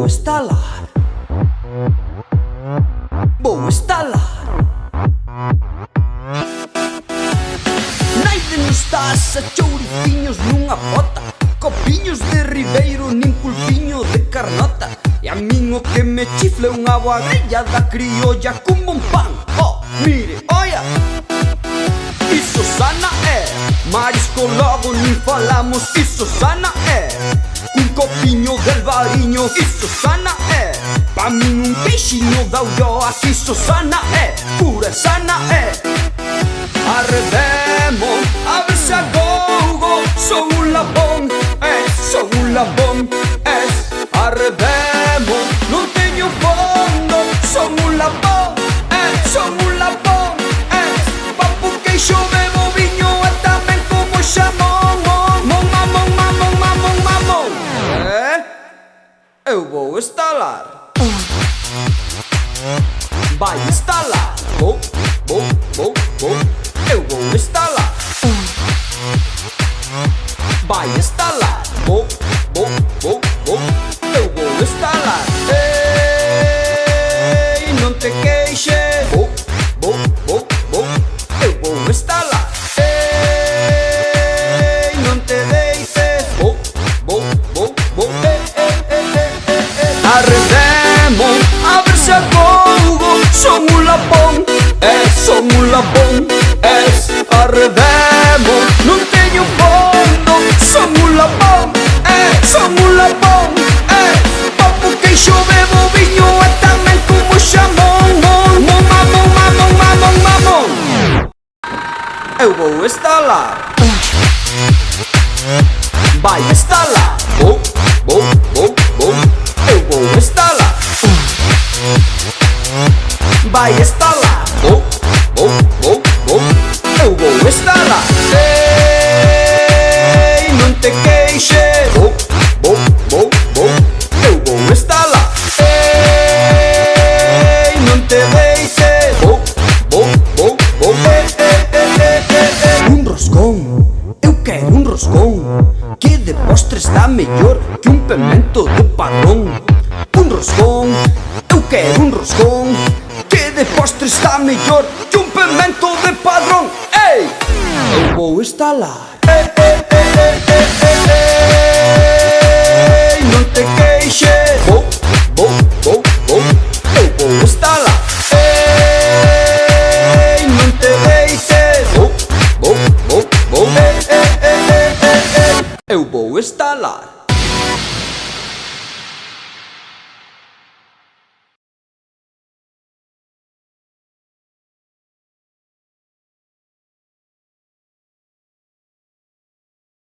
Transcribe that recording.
instalar. Vou instalar. Naide nos taza, chouriciños nunha bota, copiños de Ribeiro nin pulpiño de Carnota. E a min o que me chifle unha boa grellada criolla cun bon pan. Oh, mire, oia, iso sana é. Marisco logo nin falamos, iso sana é. Un copiño del Bariño, iso sana é. Pa min un queixiño da Ulloa, iso sana é. Pura sana é. Arredemos, a ver se agogo. Son un labón, son un labón, arredemos, non teño fondo. Son un labón, son un labón, papo queixo bebo viño e tamén como xamón. Mon, mamón, mamón, mamón, mamón. Eu vou instalar. Vai instalar. Vou. Eu vou instalar. Vai instalar. Vou. Eu vou instalar. Ei, non te queixes. Vou. Eu vou instalar. Ei, non te deixes. Vou. Arredemos, a ver se agogo. Son un labón, son un labón, arredemos, non teño fondo. Son un labón, son un labón, papo queixo bebo viño e tamén como xamón. Mamón. Eu vou instalar. Vai instalar. Vou. Eu vou instalar. Vai instalar. Vou. Eu vou instalar. Ei, non te queixes. Vou. Eu vou instalar. Ei, non te deixes. Vou. Un roscón, eu quero un roscón, que de postre está mellor que un pemento de Padrón. Un roscón, eu quero un roscón, que de postre está mellor que un pemento de Padrón. Ei, eu vou instalar. Ei, non te queixes. Vou. Eu vou instalar. Ei, non te deixes. Vou. Eu vou instalar.